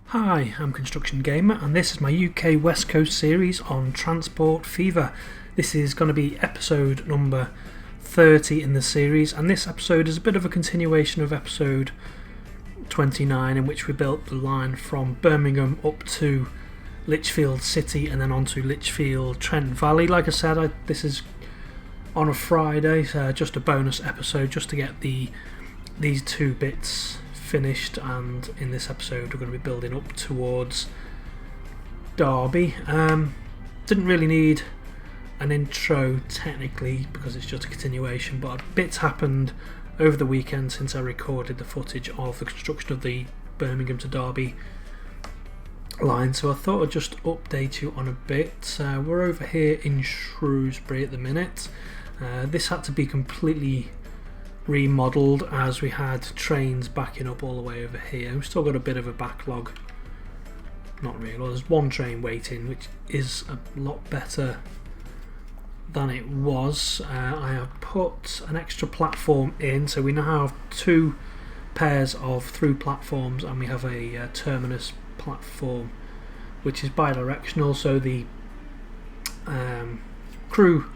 Hi, I'm Construction Gamer and this is my UK West Coast series on Transport Fever. This is going to be episode number 30 in the series, and this episode is a bit of a continuation of episode 29, in which we built the line from Birmingham up to Lichfield City and then onto Lichfield Trent Valley. Like I said, this is on a Friday, so just a bonus episode just to get these two bits finished, and in this episode we're going to be building up towards Derby. Didn't really need an intro technically because it's just a continuation, but bits happened over the weekend since I recorded the footage of the construction of the Birmingham to Derby line, so I thought I'd just update you on a bit. We're over here in Shrewsbury at the minute. This had to be completely remodelled as we had trains backing up all the way over here. We've still got a bit of a backlog. Not really. Well, there's one train waiting, which is a lot better than it was. I have put an extra platform in, so we now have two pairs of through platforms, and we have a terminus platform which is bi-directional, so the Crewe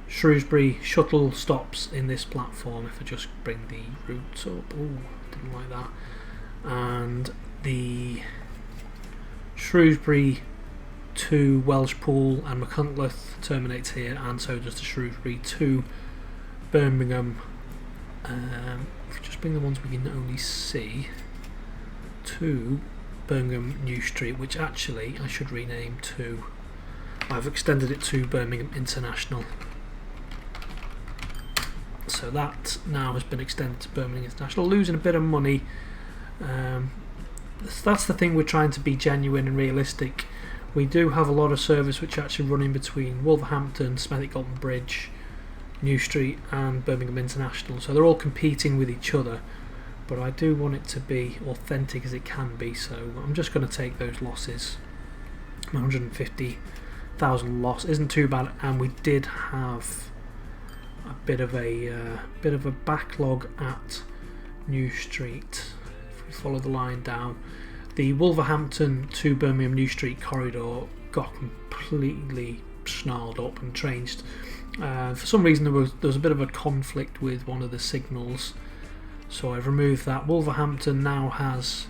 Shrewsbury shuttle stops in this platform. If I just bring the route up, didn't like that, and the Shrewsbury to Welshpool and Machynlleth terminates here, and so does the Shrewsbury to Birmingham. If we just bring the ones we can only see to Birmingham New Street, which actually I should rename to, I've extended it to Birmingham International. So that now has been extended to Birmingham International, losing a bit of money. That's the thing, we're trying to be genuine and realistic. We do have a lot of service which are actually running between Wolverhampton, Smethwick-Galton Bridge, New Street and Birmingham International, so they're all competing with each other, but I do want it to be authentic as it can be, so I'm just going to take those losses. 150,000 loss isn't too bad, and we did have a bit of a backlog at New Street. If we follow the line down, the Wolverhampton to Birmingham New Street corridor got completely snarled up and changed. For some reason there was a bit of a conflict with one of the signals, so I've removed that. Wolverhampton now has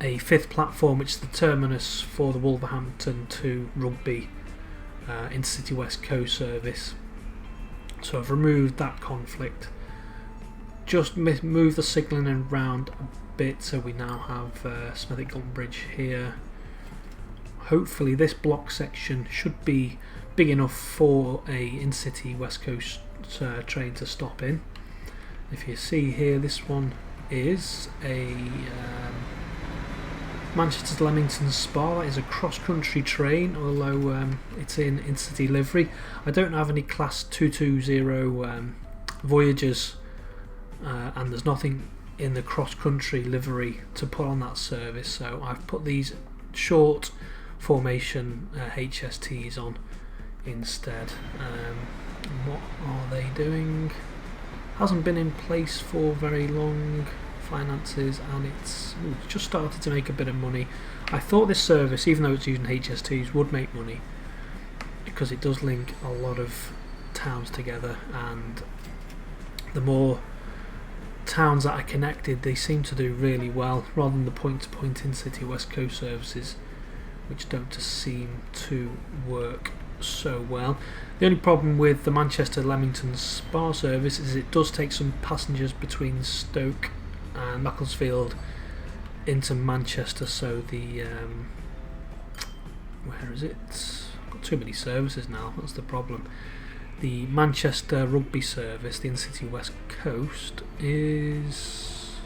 a fifth platform, which is the terminus for the Wolverhampton to Rugby Intercity West Coast service. So I've removed that conflict, just moved the signalling around a bit, so we now have Smethwick-Galton Bridge here. Hopefully this block section should be big enough for a in-city West Coast train to stop in. If you see here, this one is a Manchester to Leamington Spa. That is a cross-country train, although it's in intercity livery. I don't have any class 220 Voyagers, and there's nothing in the cross-country livery to put on that service, so I've put these short formation HSTs on instead. What are they doing? Hasn't been in place for very long. Finances, and it's just started to make a bit of money. I thought this service, even though it's using HSTs, would make money because it does link a lot of towns together, and the more towns that are connected, they seem to do really well, rather than the point-to-point in-city West Coast services, which don't seem to work so well. The only problem with the Manchester Leamington Spa service is it does take some passengers between Stoke and Macclesfield into Manchester, so the where is it? I've got too many services now, that's the problem. The Manchester Rugby service, the in-city West Coast, is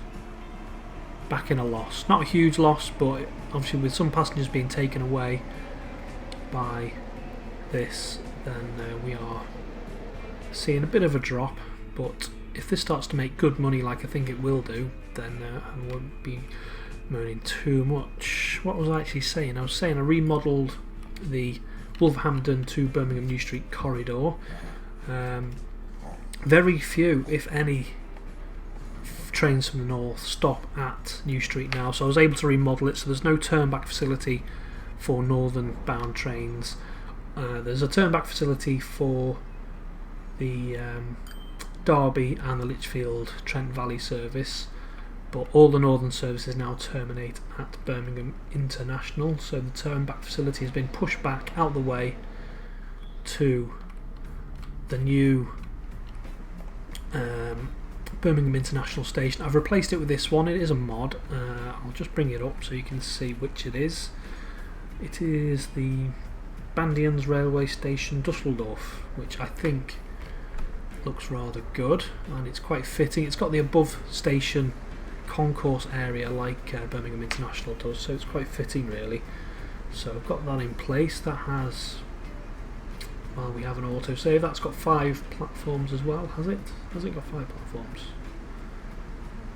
back in a loss. Not a huge loss, but obviously with some passengers being taken away by this, then we are seeing a bit of a drop, but if this starts to make good money like I think it will do, then I won't be moaning too much. What was I actually saying? I was saying I remodelled the Wolverhampton to Birmingham New Street corridor. Very few, if any, trains from the north stop at New Street now, so I was able to remodel it so there's no turn-back facility for northern bound trains. There's a turn-back facility for the Derby and the Lichfield Trent Valley service, but all the northern services now terminate at Birmingham International, so the turn-back facility has been pushed back out the way to the new Birmingham International Station. I've replaced it with this one. It is a mod. I'll just bring it up so you can see which it is. It is the Bandians Railway Station Dusseldorf, which I think looks rather good, and it's quite fitting. It's got the above station concourse area like Birmingham International does, so it's quite fitting really. So I've got that in place. That has, well, we have an autosave. That's got 5 platforms as well, has it? Has it got 5 platforms?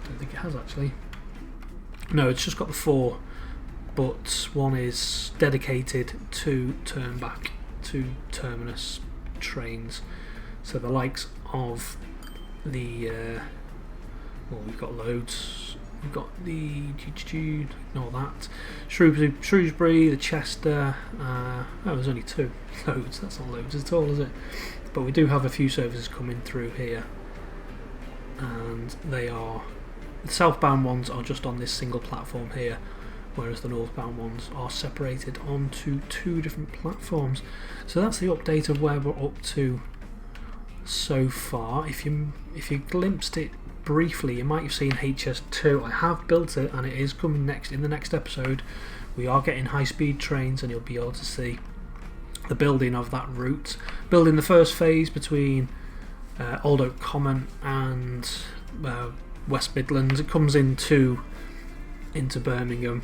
I don't think it has actually. No, it's just got the 4, but one is dedicated to turn-back to terminus trains. So the likes of the well, we've got loads. We've got the ignore that, Shrewsbury, the Chester. Oh, there's only 2. Loads. That's not loads at all, is it? But we do have a few services coming through here, and they are, the southbound ones are just on this single platform here, whereas the northbound ones are separated onto 2 different platforms. So that's the update of where we're up to so far. If you glimpsed it briefly, you might have seen HS2. I have built it, and it is coming next in the next episode. We are getting high-speed trains, and you'll be able to see the building of that route. Building the first phase between Old Oak Common and West Midlands. It comes into Birmingham,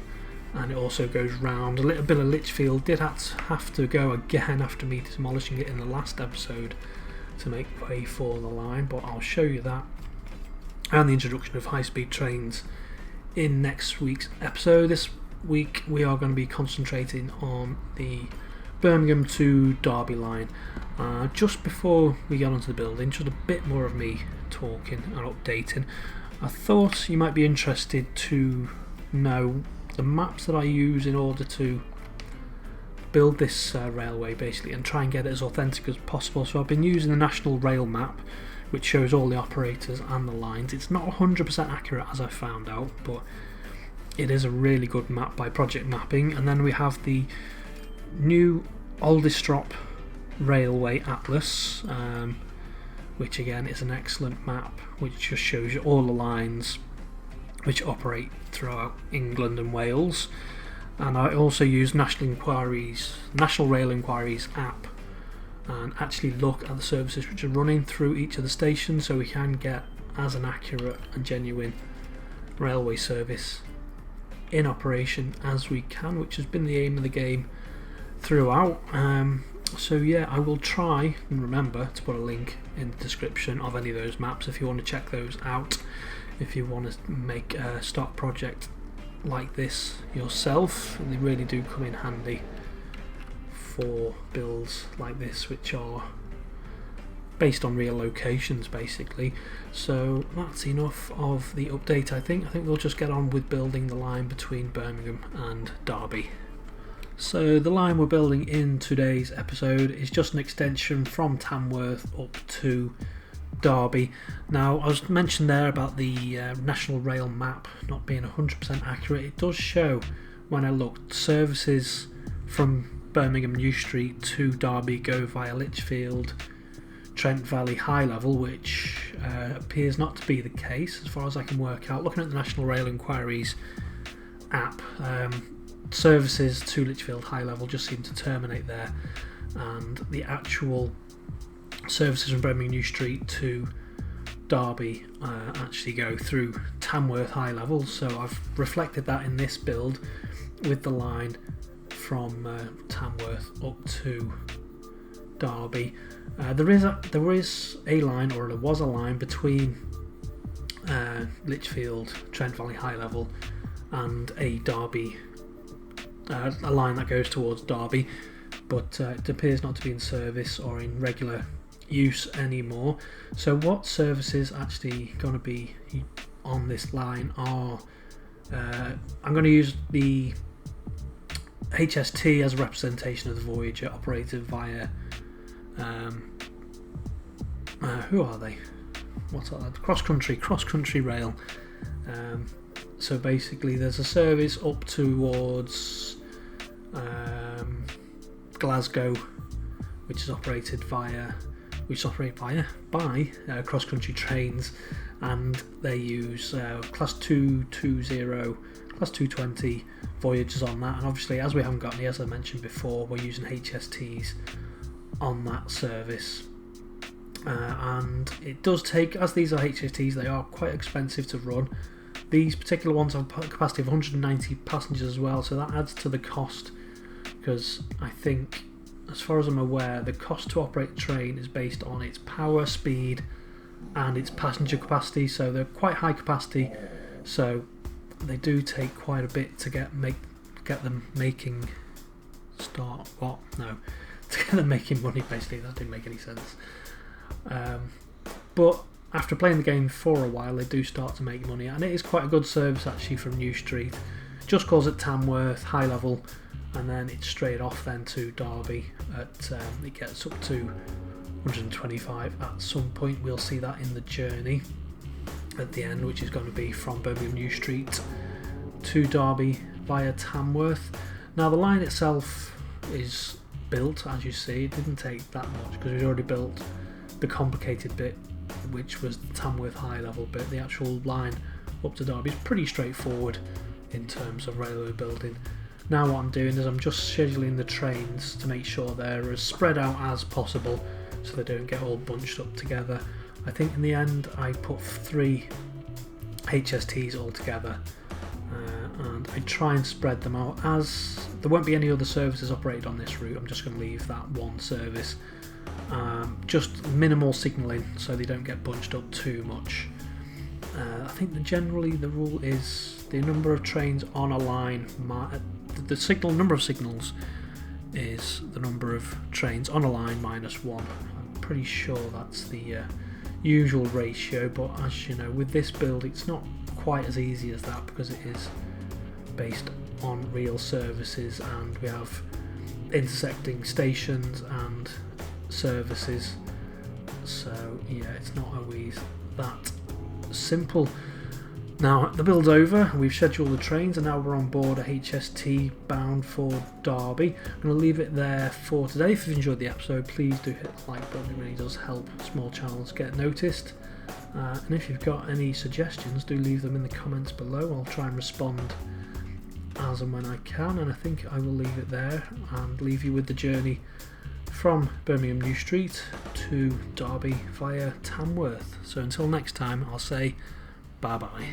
and it also goes round. A little bit of Lichfield did have to go again after me demolishing it in the last episode to make way for the line, but I'll show you that and the introduction of high-speed trains in next week's episode. This week we are going to be concentrating on the Birmingham to Derby line. Just before we get onto the building, just a bit more of me talking and updating. I thought you might be interested to know the maps that I use in order to build this railway basically, and try and get it as authentic as possible. So I've been using the National Rail map, which shows all the operators and the lines. It's not 100% accurate, as I found out, but it is a really good map by Project Mapping. And then we have the new Aldistrop Railway Atlas, which again is an excellent map, which just shows you all the lines which operate throughout England and Wales. And I also use National Rail Inquiries app, and actually look at the services which are running through each of the stations, so we can get as an accurate and genuine railway service in operation as we can, which has been the aim of the game throughout. So yeah, I will try and remember to put a link in the description of any of those maps if you want to check those out, if you want to make a stock project like this yourself. And they really do come in handy for builds like this, which are based on real locations basically. So that's enough of the update. I think we'll just get on with building the line between Birmingham and Derby. So the line we're building in today's episode is just an extension from Tamworth up to Derby. Now, I was mentioned there about the National Rail map not being 100% accurate. It does show, when I looked, services from Birmingham New Street to Derby go via Lichfield, Trent Valley High Level, which appears not to be the case as far as I can work out. Looking at the National Rail Inquiries app, services to Lichfield High Level just seem to terminate there, and the actual services from Birmingham New Street to Derby actually go through Tamworth High Level. So I've reflected that in this build with the line from Tamworth up to Derby. There is a line, or there was a line between Lichfield, Trent Valley High Level, and a Derby, a line that goes towards Derby, but it appears not to be in service or in regular use anymore. So what service is actually going to be on this line are, I'm going to use the HST as a representation of the Voyager, operated via, who are they? What's that? Cross country rail. So basically there's a service up towards Glasgow, which is operated by cross country trains, and they use class 220, class 220 Voyagers on that. And obviously, as we haven't got any, as I mentioned before, we're using HSTs on that service. And it does take, as these are HSTs, they are quite expensive to run. These particular ones have a capacity of 190 passengers as well, so that adds to the cost, because I think, as far as I'm aware, the cost to operate a train is based on its power, speed and its passenger capacity, so they're quite high capacity, so they do take quite a bit to get them making money. Basically, that didn't make any sense. But after playing the game for a while, they do start to make money, and it is quite a good service actually from New Street. Just calls at Tamworth, high level, and then it's straight off then to Derby. It gets up to 125 at some point. We'll see that in the journey at the end, which is going to be from Birmingham New Street to Derby via Tamworth. Now the line itself is built, as you see. It didn't take that much because we'd already built the complicated bit, which was the Tamworth high level bit. The actual line up to Derby is pretty straightforward in terms of railway building. Now what I'm doing is I'm just scheduling the trains to make sure they're as spread out as possible so they don't get all bunched up together. I think in the end I put 3 HSTs all together, and I try and spread them out. As there won't be any other services operated on this route, I'm just going to leave that one service. Just minimal signalling so they don't get bunched up too much. I think that generally the rule is the number of trains on a line, the number of signals is the number of trains on a line minus 1. I'm pretty sure that's the usual ratio, but as you know, with this build it's not quite as easy as that because it is based on real services and we have intersecting stations and services, so yeah, it's not always that simple. Now the build's over, we've scheduled the trains and now we're on board a HST bound for Derby. I'm going to leave it there for today. If you've enjoyed the episode, please do hit the like button. It really does help small channels get noticed, and if you've got any suggestions, do leave them in the comments below. I'll try and respond as and when I can, and I think I will leave it there and leave you with the journey from Birmingham New Street to Derby via Tamworth. So until next time, I'll say bye bye.